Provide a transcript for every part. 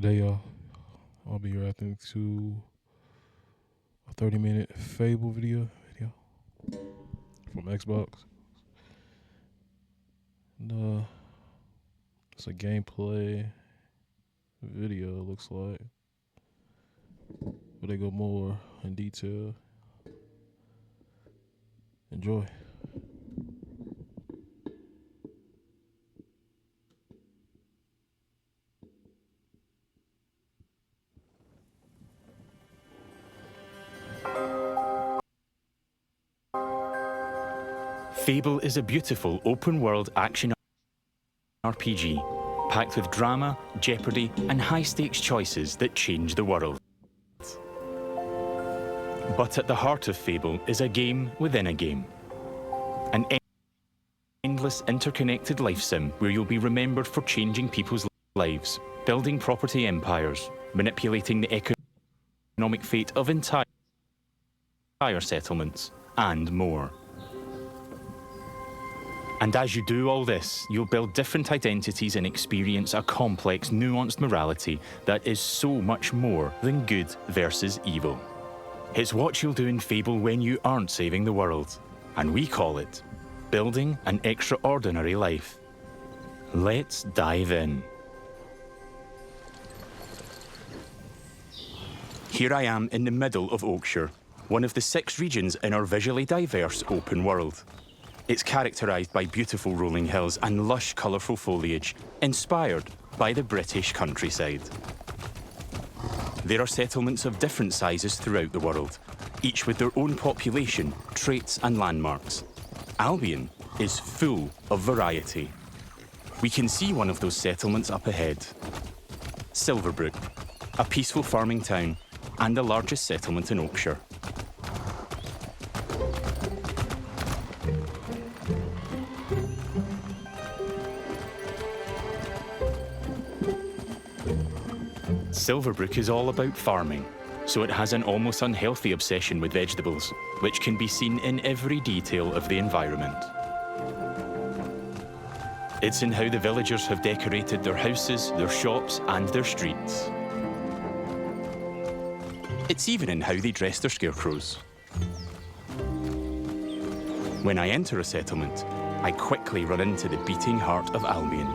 Today, I'll be reacting to a 30-minute Fable video from Xbox. And, it's a gameplay video, it looks like. But they go more in detail. Enjoy. Fable is a beautiful open-world action RPG, packed with drama, jeopardy, and high-stakes choices that change the world. But at the heart of Fable is a game within a game. An endless interconnected life sim where you'll be remembered for changing people's lives, building property empires, manipulating the economic fate of entire settlements, and more. And as you do all this, you'll build different identities and experience a complex, nuanced morality that is so much more than good versus evil. It's what you'll do in Fable when you aren't saving the world, and we call it building an extraordinary life. Let's dive in. Here I am in the middle of Oakshire, one of the 6 regions in our visually diverse open world. It's characterised by beautiful rolling hills and lush, colourful foliage, inspired by the British countryside. There are settlements of different sizes throughout the world, each with their own population, traits and landmarks. Albion is full of variety. We can see one of those settlements up ahead. Silverbrook, a peaceful farming town and the largest settlement in Oakshire. Silverbrook is all about farming, so it has an almost unhealthy obsession with vegetables, which can be seen in every detail of the environment. It's in how the villagers have decorated their houses, their shops, and their streets. It's even in how they dress their scarecrows. When I enter a settlement, I quickly run into the beating heart of Albion,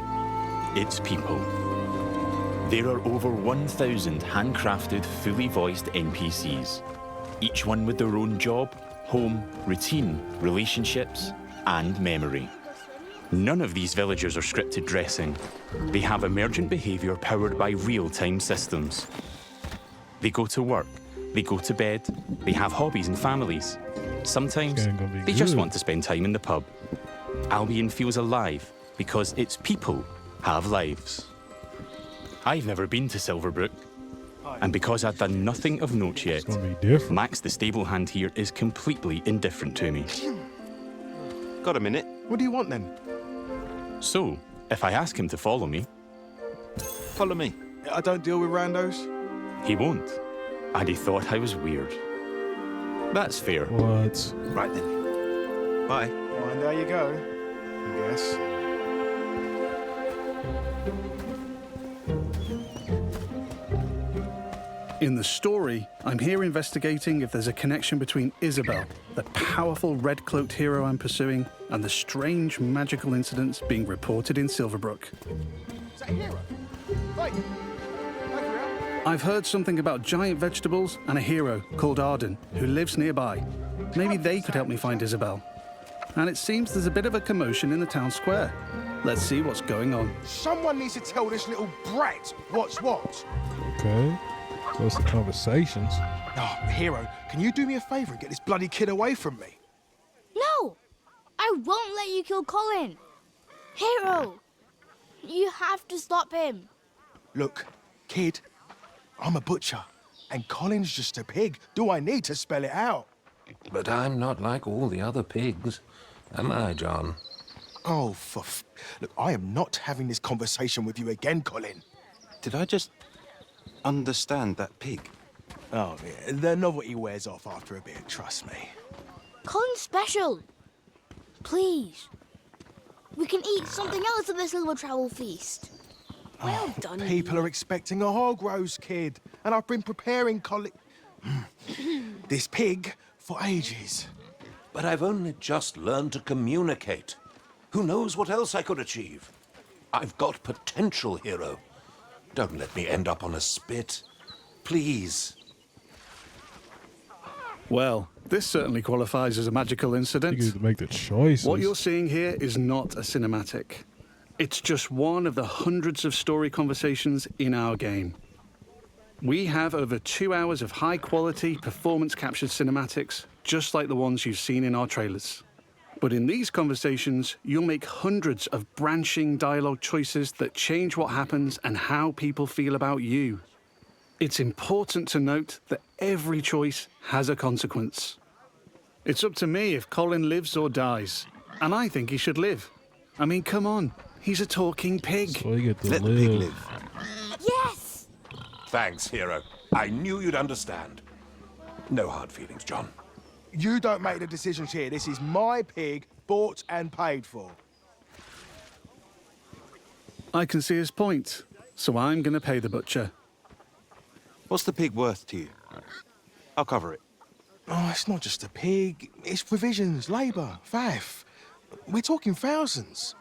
its people. There are over 1,000 handcrafted, fully voiced NPCs, each one with their own job, home, routine, relationships, and memory. None of these villagers are scripted dressing. They have emergent behaviour powered by real-time systems. They go to work, they go to bed, they have hobbies and families. Sometimes they just want to spend time in the pub. Albion feels alive because its people have lives. I've never been to Silverbrook, and because I've done nothing of note yet, Max the stable hand here is completely indifferent to me. Got a minute? What do you want then? So, if I ask him to follow me... Follow me. I don't deal with randos. He won't, and he thought I was weird. That's fair. What? Right then. Bye. Well, and there you go, I guess. In the story, I'm here investigating if there's a connection between Isabel, the powerful red-cloaked hero I'm pursuing, and the strange magical incidents being reported in Silverbrook. Is that a hero? Right. I've heard something about giant vegetables and a hero called Arden, who lives nearby. Maybe they could help me find Isabel. And it seems there's a bit of a commotion in the town square. Let's see what's going on. Someone needs to tell this little brat what's what. Okay. So it's the conversations. Oh, hero, can you do me a favour and get this bloody kid away from me? No! I won't let you kill Colin! Hero! You have to stop him. Look, kid, I'm a butcher, and Colin's just a pig. Do I need to spell it out? But I'm not like all the other pigs, am I, John? Oh, Look, I am not having this conversation with you again, Colin. Did I just understand that pig? Oh, yeah, the novelty wears off after a bit, trust me. Colin's special. Please. We can eat something else at this little travel feast. Well done. People are expecting a hog roast, kid. And I've been preparing this pig for ages. But I've only just learned to communicate. Who knows what else I could achieve? I've got potential, hero. Don't let me end up on a spit. Please. Well, this certainly qualifies as a magical You incident. get to make the choices. What you're seeing here is not a cinematic. It's just one of the hundreds of story conversations in our game. We have over 2 hours of high-quality, performance-captured cinematics, just like the ones you've seen in our trailers. But in these conversations, you'll make hundreds of branching dialogue choices that change what happens and how people feel about you. It's important to note that every choice has a consequence. It's up to me if Colin lives or dies, and I think he should live. I mean, come on, he's a talking pig. So you get to Let the live. pig live. Yes! Thanks, hero. I knew you'd understand. No hard feelings, John. You don't make the decisions here. This is my pig, bought and paid for. I can see his point, so I'm going to pay the butcher. What's the pig worth to you? I'll cover it. Oh, it's not just a pig. It's provisions, labour, faff. We're talking thousands.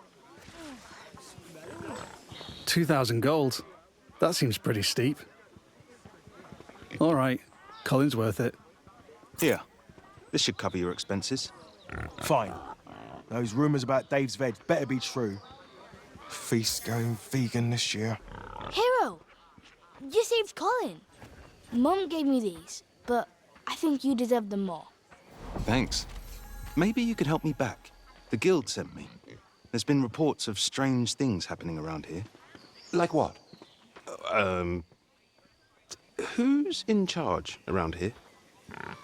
2,000 gold. That seems pretty steep. All right, Colin's worth it. Here. This should cover your expenses. Fine. Those rumours about Dave's veg better be true. Feast going vegan this year. Hero! You saved Colin. Mum gave me these, but I think you deserve them more. Thanks. Maybe you could help me back. The guild sent me. There's been reports of strange things happening around here. Like what? Who's in charge around here?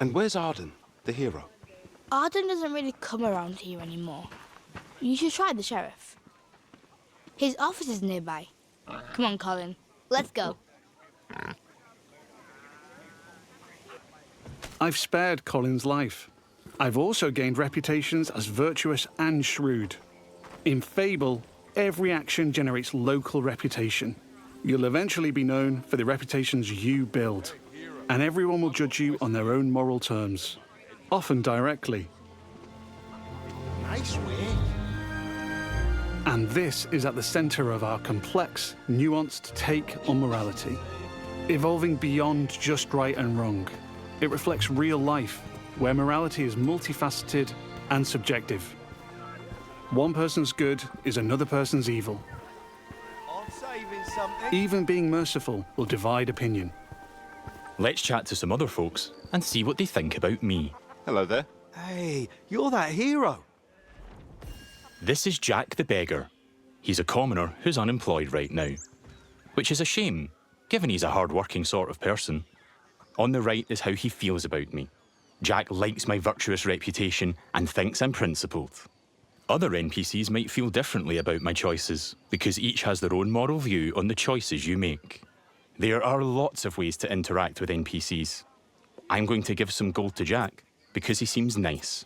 And where's Arden, the hero? Arden doesn't really come around here anymore. You should try the sheriff. His office is nearby. Come on, Colin. Let's go. I've spared Colin's life. I've also gained reputations as virtuous and shrewd. In Fable, every action generates local reputation. You'll eventually be known for the reputations you build, and everyone will judge you on their own moral terms, often directly. Nice way. And this is at the center of our complex, nuanced take on morality, evolving beyond just right and wrong. It reflects real life, where morality is multifaceted and subjective. One person's good is another person's evil. I'm saving something. Even being merciful will divide opinion. Let's chat to some other folks and see what they think about me. Hello there. Hey, you're that hero. This is Jack the Beggar. He's a commoner who's unemployed right now, which is a shame, given he's a hard-working sort of person. On the right is how he feels about me. Jack likes my virtuous reputation and thinks I'm principled. Other NPCs might feel differently about my choices, because each has their own moral view on the choices you make. There are lots of ways to interact with NPCs. I'm going to give some gold to Jack, because he seems nice,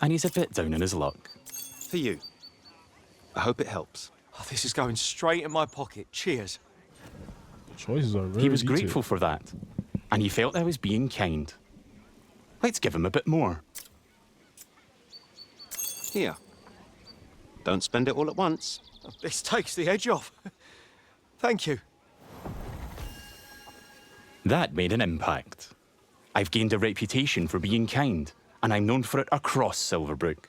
and he's a bit down on his luck. For you. I hope it helps. Oh, this is going straight in my pocket. Cheers. Choices are very He was detailed. grateful for that, and he felt I was being kind. Let's give him a bit more. Here. Don't spend it all at once. This takes the edge off. Thank you. That made an impact. I've gained a reputation for being kind, and I'm known for it across Silverbrook.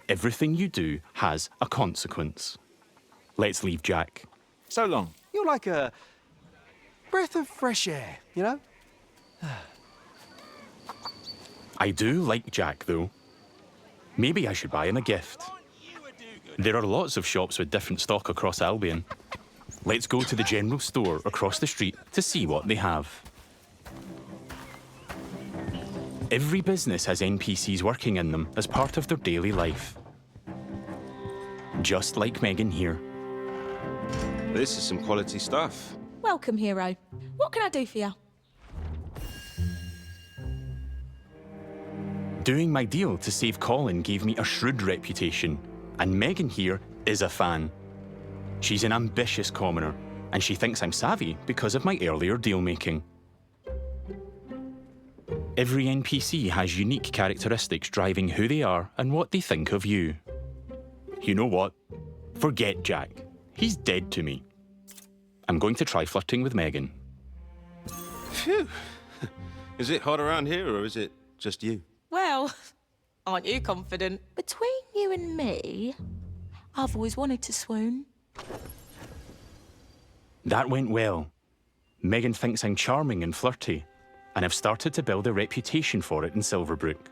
Everything you do has a consequence. Let's leave Jack. So long. You're like a breath of fresh air, you know? I do like Jack, though. Maybe I should buy him a gift. There are lots of shops with different stock across Albion. Let's go to the general store across the street to see what they have. Every business has NPCs working in them as part of their daily life. Just like Megan here. This is some quality stuff. Welcome, hero. What can I do for you? Doing my deal to save Colin gave me a shrewd reputation, and Megan here is a fan. She's an ambitious commoner and she thinks I'm savvy because of my earlier deal-making. Every NPC has unique characteristics driving who they are and what they think of you. You know what? Forget Jack. He's dead to me. I'm going to try flirting with Megan. Phew. Is it hot around here, or is it just you? Well, aren't you confident? Between you and me, I've always wanted to swoon. That went well. Megan thinks I'm charming and flirty, and I've started to build a reputation for it in Silverbrook.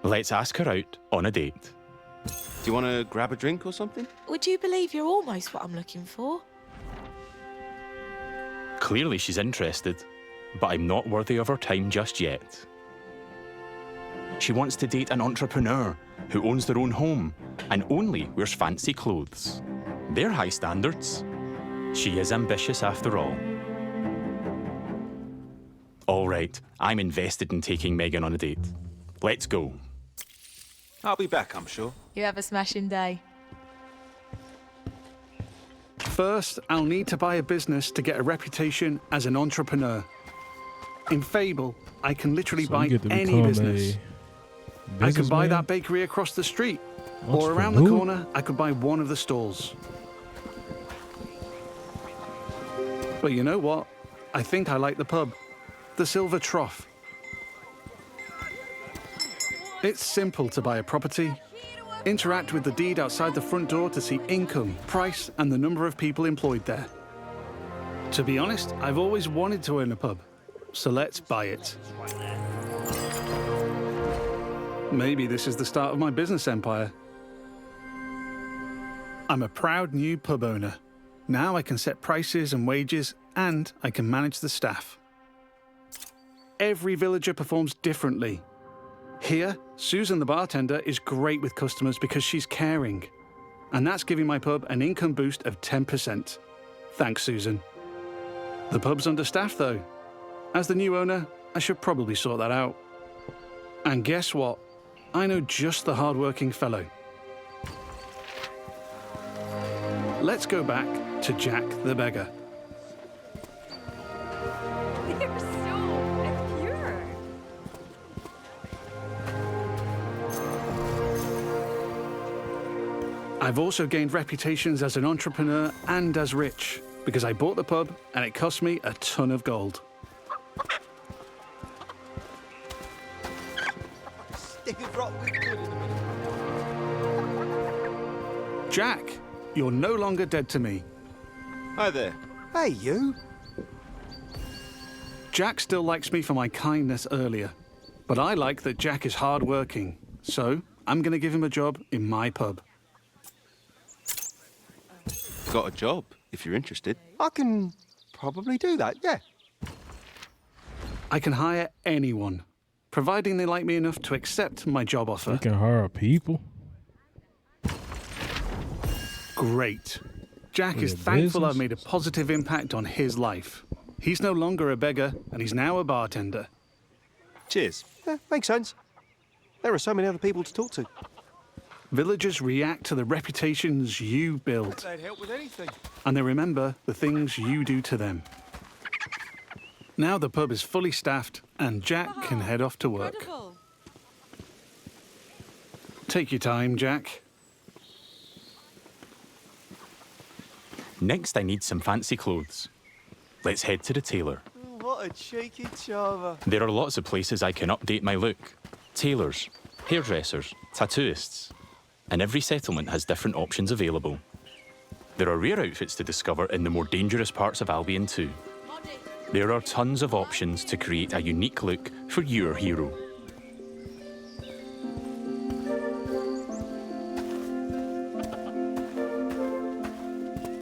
Let's ask her out on a date. Do you want to grab a drink or something? Would you believe you're almost what I'm looking for? Clearly she's interested, but I'm not worthy of her time just yet. She wants to date an entrepreneur who owns their own home and only wears fancy clothes. They're high standards. She is ambitious after all. All right, I'm invested in taking Megan on a date. Let's go. I'll be back, I'm sure. You have a smashing day. First, I'll need to buy a business to get a reputation as an entrepreneur. In Fable, I can literally buy any business. I could buy that bakery across the street, or around the corner, I could buy one of the stalls. But you know what? I think I like the pub, the Silver Trough. It's simple to buy a property. Interact with the deed outside the front door to see income, price, and the number of people employed there. To be honest, I've always wanted to own a pub, so let's buy it. Maybe this is the start of my business empire. I'm a proud new pub owner. Now I can set prices and wages, and I can manage the staff. Every villager performs differently. Here, Susan the bartender is great with customers because she's caring. And that's giving my pub an income boost of 10%. Thanks, Susan. The pub's understaffed, though. As the new owner, I should probably sort that out. And guess what? I know just the hard-working fellow. Let's go back to Jack the beggar. They're so pure. I've also gained reputations as an entrepreneur and as rich, because I bought the pub and it cost me a ton of gold. Jack, you're no longer dead to me. Hi there. Hey, you. Jack still likes me for my kindness earlier, but I like that Jack is hard-working, so I'm going to give him a job in my pub. Got a job, if you're interested. I can probably do that, yeah. I can hire anyone, providing they like me enough to accept my job offer. You can hire people. Great. Jack is With a thankful I've business? made a positive impact on his life. He's no longer a beggar, and he's now a bartender. Cheers. Yeah, makes sense. There are so many other people to talk to. Villagers react to the reputations you build, They'd help with anything. and they remember the things you do to them. Now the pub is fully staffed, and Jack can head off to work. Incredible. Take your time, Jack. Next, I need some fancy clothes. Let's head to the tailor. What a cheeky charmer. There are lots of places I can update my look. Tailors, hairdressers, tattooists. And every settlement has different options available. There are rare outfits to discover in the more dangerous parts of Albion too. There are tons of options to create a unique look for your hero.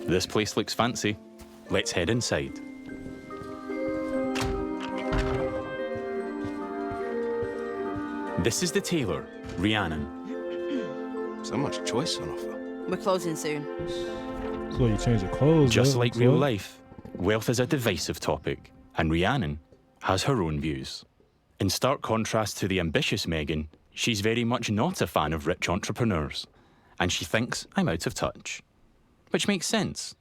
This place looks fancy. Let's head inside. This is the tailor, Rhiannon. So much choice on offer. We're closing soon. So you change the clothes. Just up, like so- real life, wealth is a divisive topic, and Rhiannon has her own views. In stark contrast to the ambitious Megan, she's very much not a fan of rich entrepreneurs, and she thinks I'm out of touch. Which makes sense,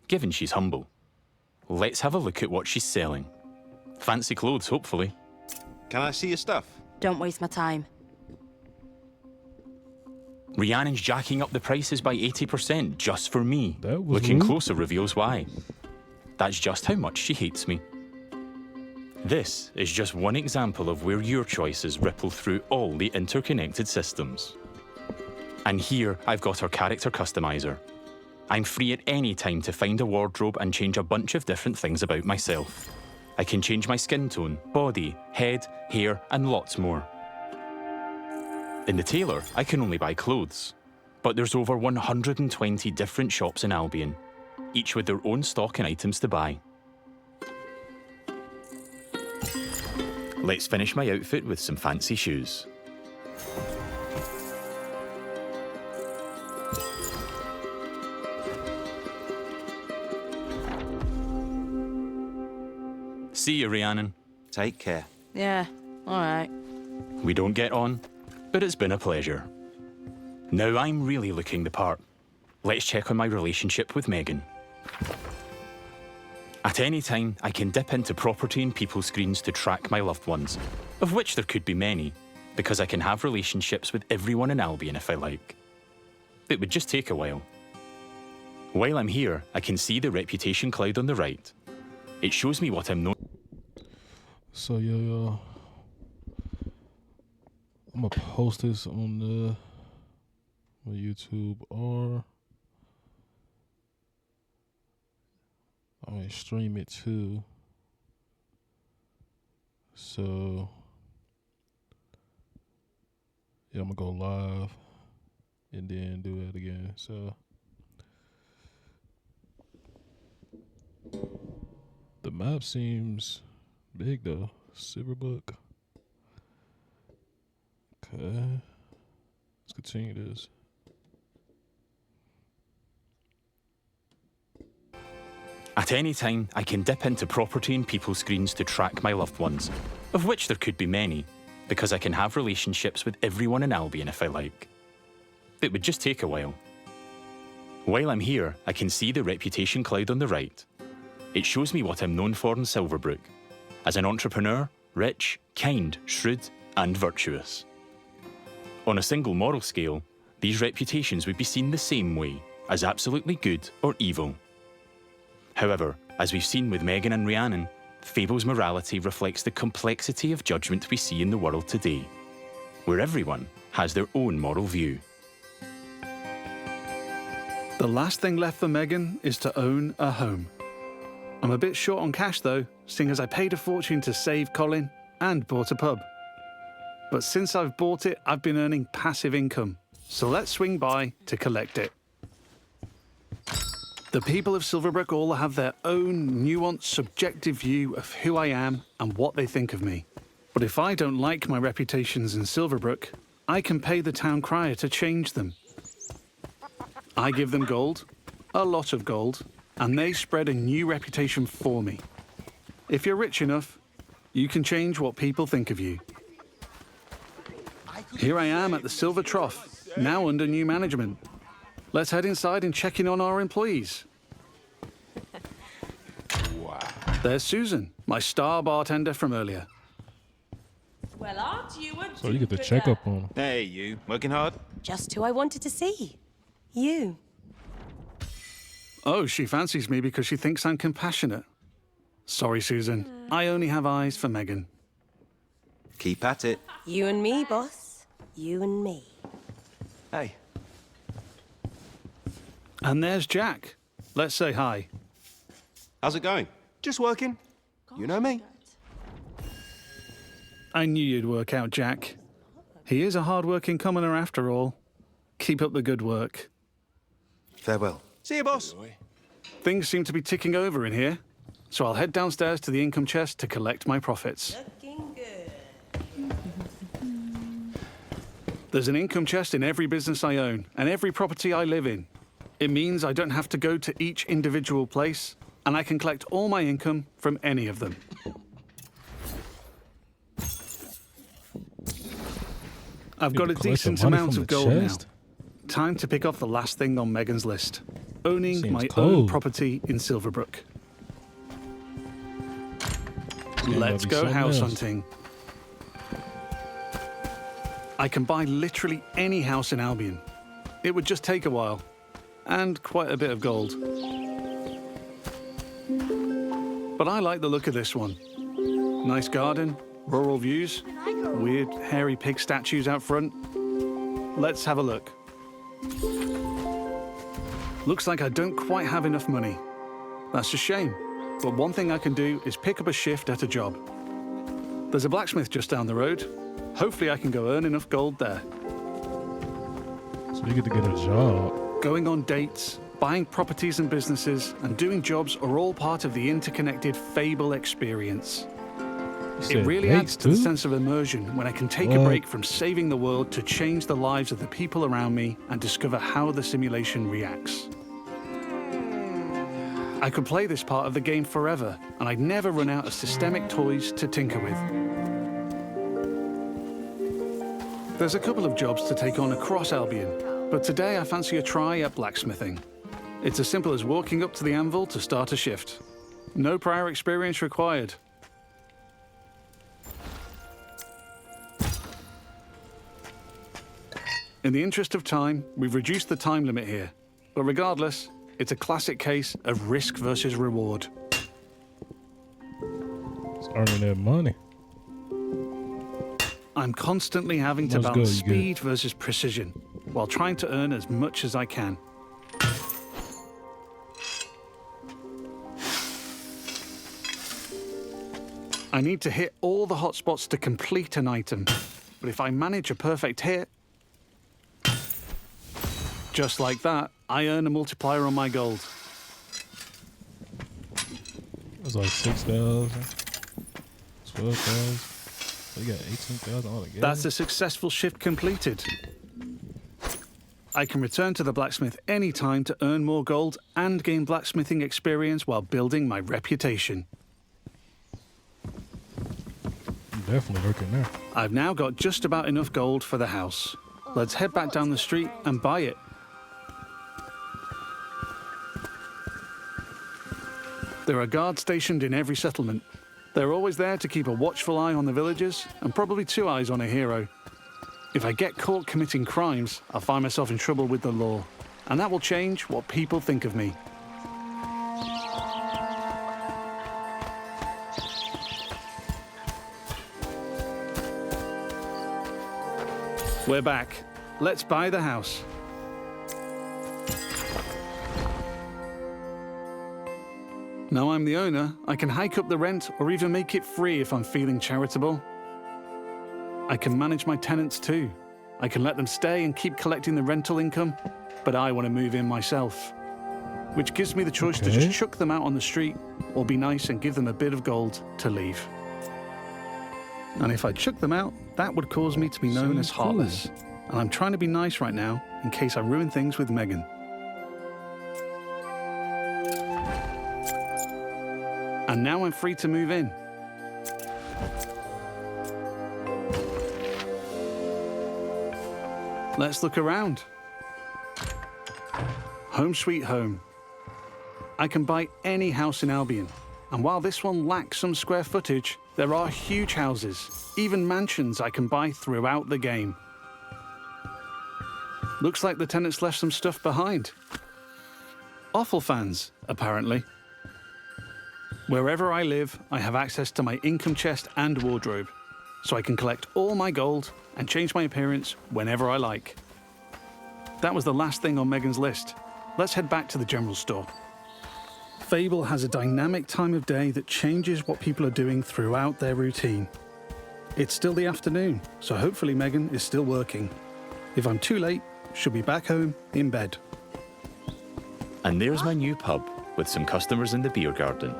given she's humble. let's have a look at what she's selling. Fancy clothes, hopefully. Can I see your stuff? Don't waste my time. Rhiannon's jacking up the prices by 80% just for me. That was Looking rude. closer reveals why. That's just how much she hates me. This is just one example of where your choices ripple through all the interconnected systems. And here I've got our character customizer. I'm free at any time to find a wardrobe and change a bunch of different things about myself. I can change my skin tone, body, head, hair, and lots more. In the tailor, I can only buy clothes. But there's over 120 different shops in Albion, each with their own stock and items to buy. Let's finish my outfit with some fancy shoes. See you, Rhiannon. Take care. Yeah, all right. We don't get on, but it's been a pleasure. Now I'm really looking the part. Let's check on my relationship with Megan. At any time, I can dip into property and people screens to track my loved ones, of which there could be many, because I can have relationships with everyone in Albion if I like. It would just take a while. While I'm here, I can see the reputation cloud on the right. It shows me what I'm known. So yeah, I'm gonna post this on my YouTube, or I mean stream it too. So yeah, I'm gonna go live and then do it again. So the map seems big though. Silverbook. Okay. Let's continue this. At any time, I can dip into property and people screens to track my loved ones, of which there could be many, because I can have relationships with everyone in Albion if I like. It would just take a while. While I'm here, I can see the reputation cloud on the right. It shows me what I'm known for in Silverbrook, as an entrepreneur, rich, kind, shrewd, and virtuous. On a single moral scale, these reputations would be seen the same way, as absolutely good or evil. However, as we've seen with Megan and Rhiannon, Fable's morality reflects the complexity of judgment we see in the world today, where everyone has their own moral view. The last thing left for Megan is to own a home. I'm a bit short on cash though, seeing as I paid a fortune to save Colin and bought a pub. But since I've bought it, I've been earning passive income, so let's swing by to collect it. The people of Silverbrook all have their own nuanced, subjective view of who I am and what they think of me. But if I don't like my reputations in Silverbrook, I can pay the town crier to change them. I give them gold, a lot of gold, and they spread a new reputation for me. If you're rich enough, you can change what people think of you. Here I am at the Silver Trough, now under new management. Let's head inside and check in on our employees. Wow. There's Susan, my star bartender from earlier. Well, aren't you a So you get to check up on 'em. Hey, you. Working hard? Just who I wanted to see. You. Oh, she fancies me because she thinks I'm compassionate. Sorry, Susan. I only have eyes for Megan. Keep at it. You and me, boss. You and me. Hey, And there's Jack. Let's say hi. How's it going? just working. You know me. I knew you'd work out, Jack. He is a hard-working commoner after all. Keep up the good work. Farewell. See you, boss. Things seem to be ticking over in here, so I'll head downstairs to the income chest to collect my profits. Looking good. There's an income chest in every business I own and every property I live in. It means I don't have to go to each individual place, and I can collect all my income from any of them. I've got a collect the decent money amount from of the gold now. chest? Time to pick off the last thing on Megan's list. Owning Seems my own cold. property in Silverbrook. Let's go house hunting. I can buy literally any house in Albion. It would just take a while, and quite a bit of gold. But I like the look of this one. Nice garden, rural views, weird hairy pig statues out front. Let's have a look. Looks like I don't quite have enough money. That's a shame, but one thing I can do is pick up a shift at a job. There's a blacksmith just down the road. Hopefully I can go earn enough gold there. So you get to get a job. Going on dates, buying properties and businesses, and doing jobs are all part of the interconnected Fable experience. It really adds to the sense of immersion when I can take a break from saving the world to change the lives of the people around me and discover how the simulation reacts. I could play this part of the game forever, and I'd never run out of systemic toys to tinker with. There's a couple of jobs to take on across Albion, but today I fancy a try at blacksmithing. It's as simple as walking up to the anvil to start a shift. No prior experience required. In the interest of time, we've reduced the time limit here. But regardless, it's a classic case of risk versus reward. It's earning that money. I'm constantly having to balance speed versus precision, while trying to earn as much as I can. I need to hit all the hotspots to complete an item, but if I manage a perfect hit, just like that, I earn a multiplier on my gold. It's like 6,000, 12,000. We got 18,000 altogether. That's a successful shift completed. I can return to the blacksmith anytime to earn more gold and gain blacksmithing experience while building my reputation. I'm definitely working there. I've now got just about enough gold for the house. Let's head back down the street and buy it. There are guards stationed in every settlement. They're always there to keep a watchful eye on the villagers, and probably 2 eyes on a hero. If I get caught committing crimes, I'll find myself in trouble with the law, and that will change what people think of me. We're back. Let's buy the house. Now I'm the owner, I can hike up the rent or even make it free if I'm feeling charitable. I can manage my tenants too. I can let them stay and keep collecting the rental income, but I want to move in myself. Which gives me the choice to just chuck them out on the street or be nice and give them a bit of gold to leave. And if I chuck them out, that would cause me to be known as heartless. And I'm trying to be nice right now in case I ruin things with Megan. And now I'm free to move in. Let's look around. Home sweet home. I can buy any house in Albion. And while this one lacks some square footage, there are huge houses, even mansions I can buy throughout the game. Looks like the tenants left some stuff behind. Awful fans, apparently. Wherever I live, I have access to my income chest and wardrobe, so I can collect all my gold and change my appearance whenever I like. That was the last thing on Megan's list. Let's head back to the general store. Fable has a dynamic time of day that changes what people are doing throughout their routine. It's still the afternoon, so hopefully Megan is still working. If I'm too late, she'll be back home in bed. And there's my new pub with some customers in the beer garden.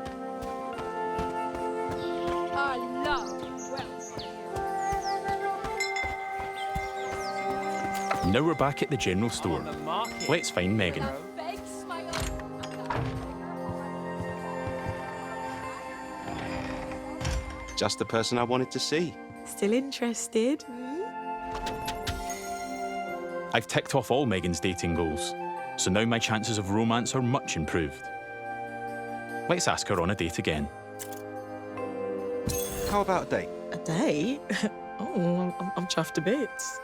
Now we're back at the general store. Let's find Megan. Just the person I wanted to see. Still interested? I've ticked off all Megan's dating goals, so now my chances of romance are much improved. Let's ask her on a date again. How about a date? A date? Oh, I'm chuffed to bits.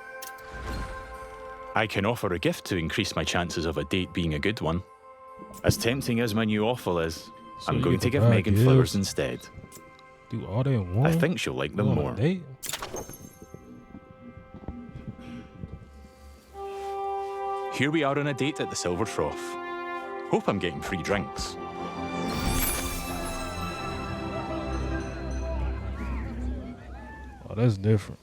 I can offer a gift to increase my chances of a date being a good one. As tempting as my new offal is, So I'm you going get to to give buy Megan gifts. flowers instead. Do all that in one? I think she'll like them Go on a more. date? Here we are on a date at the Silver Trough. Hope I'm getting free drinks. Oh, that's different.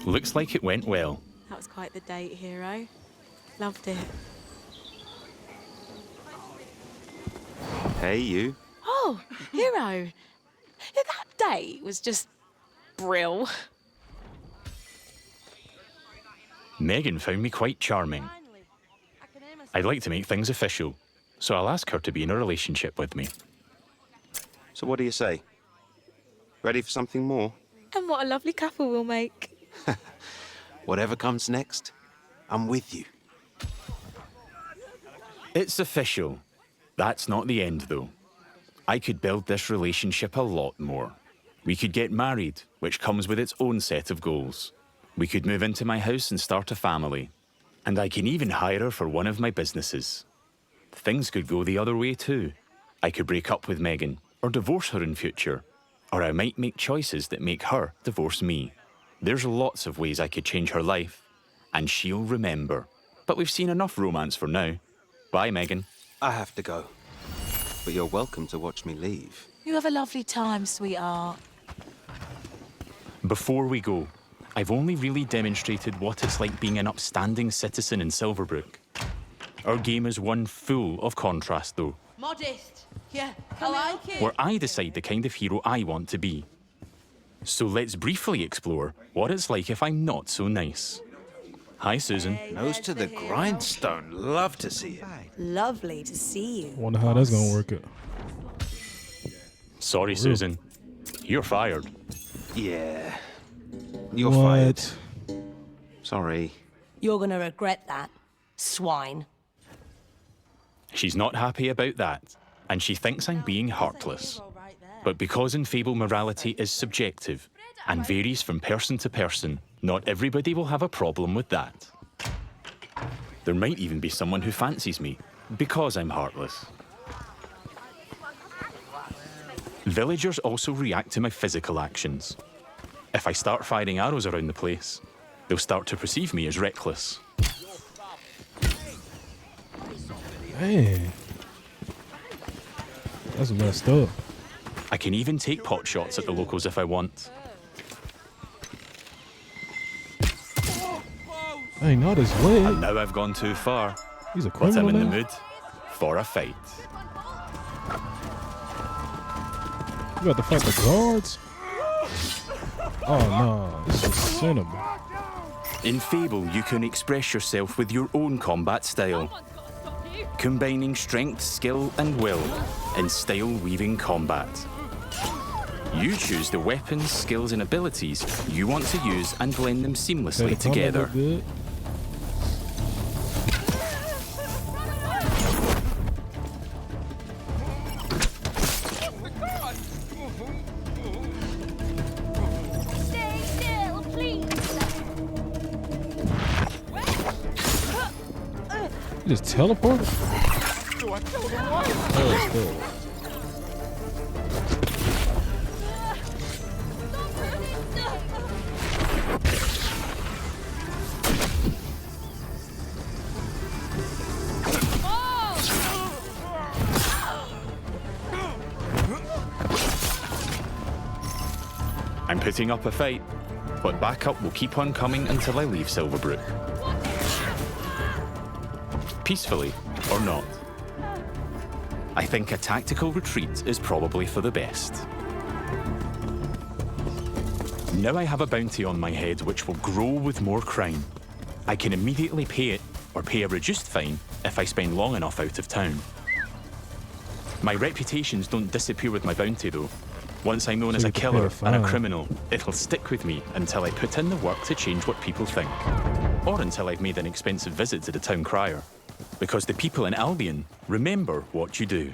Looks like it went well. That was quite the date, hero. Loved it. Hey, you. Oh, hero. That date was just brill. Megan found me quite charming. I'd like to make things official, so I'll ask her to be in a relationship with me. So what do you say? Ready for something more? And what a lovely couple we'll make. Whatever comes next, I'm with you. It's official. That's not the end, though. I could build this relationship a lot more. We could get married, which comes with its own set of goals. We could move into my house and start a family. And I can even hire her for one of my businesses. Things could go the other way, too. I could break up with Megan, or divorce her in future. Or I might make choices that make her divorce me. There's lots of ways I could change her life, and she'll remember. But we've seen enough romance for now. Bye, Megan. I have to go. But you're welcome to watch me leave. You have a lovely time, sweetheart. Before we go, I've only really demonstrated what it's like being an upstanding citizen in Silverbrook. Our game is one full of contrast, though, Modest. Yeah, I like it. where I decide the kind of hero I want to be. So let's briefly explore what it's like if I'm not so nice. Hi, Susan. Nose to the grindstone. Love to see it. Lovely to see you. Wonder how that's gonna work out. Sorry, Susan. You're fired. Yeah. You're What? fired. Sorry. You're gonna regret that, swine. She's not happy about that, and she thinks I'm being heartless. But because in Fable morality is subjective and varies from person to person, not everybody will have a problem with that. There might even be someone who fancies me because I'm heartless. Villagers also react to my physical actions. If I start firing arrows around the place, they'll start to perceive me as reckless. Man. That's messed up. I can even take pot shots at the locals if I want. Hey, not his leg. And now I've gone too far. He's a But I'm criminal in the now. mood for a fight. You got to fight the guards? Oh no, this is cinema. In Fable, you can express yourself with your own combat style, combining strength, skill, and will in style-weaving combat. You choose the weapons, skills, and abilities you want to use and blend them seamlessly together. Good. Stay still, please. You just teleported? Oh, it's good. I'm putting up a fight, but backup will keep on coming until I leave Silverbrook. Peacefully or not. I think a tactical retreat is probably for the best. Now I have a bounty on my head which will grow with more crime. I can immediately pay it or pay a reduced fine if I spend long enough out of town. My reputations don't disappear with my bounty though. Once I'm known So as you a have to pay a killer and a fine. criminal, it'll stick with me until I put in the work to change what people think. Or until I've made an expensive visit to the town crier. Because the people in Albion remember what you do.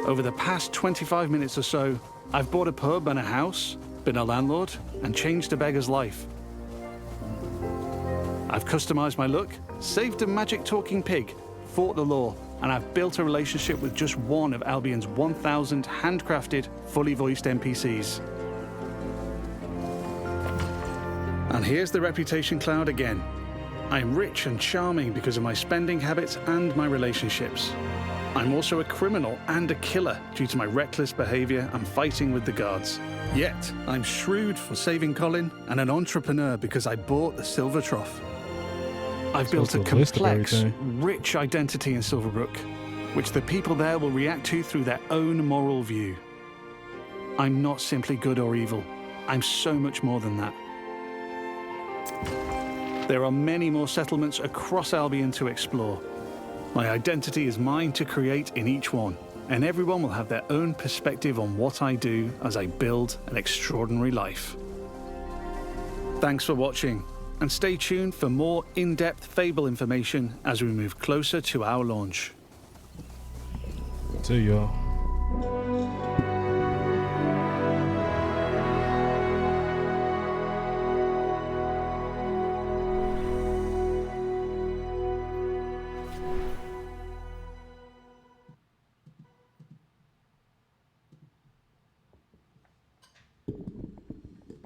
Over the past 25 minutes or so, I've bought a pub and a house, been a landlord, and changed a beggar's life. I've customized my look, saved a magic talking pig, fought the law, and I've built a relationship with just one of Albion's 1,000 handcrafted, fully voiced NPCs. And here's the reputation cloud again. I'm rich and charming because of my spending habits and my relationships. I'm also a criminal and a killer due to my reckless behavior and fighting with the guards. Yet, I'm shrewd for saving Colin and an entrepreneur because I bought the Silver Trough. I've built a complex, rich identity in Silverbrook, which the people there will react to through their own moral view. I'm not simply good or evil. I'm so much more than that. There are many more settlements across Albion to explore. My identity is mine to create in each one, and everyone will have their own perspective on what I do as I build an extraordinary life. Thanks for watching, and stay tuned for more in-depth Fable information as we move closer to our launch. See y'all.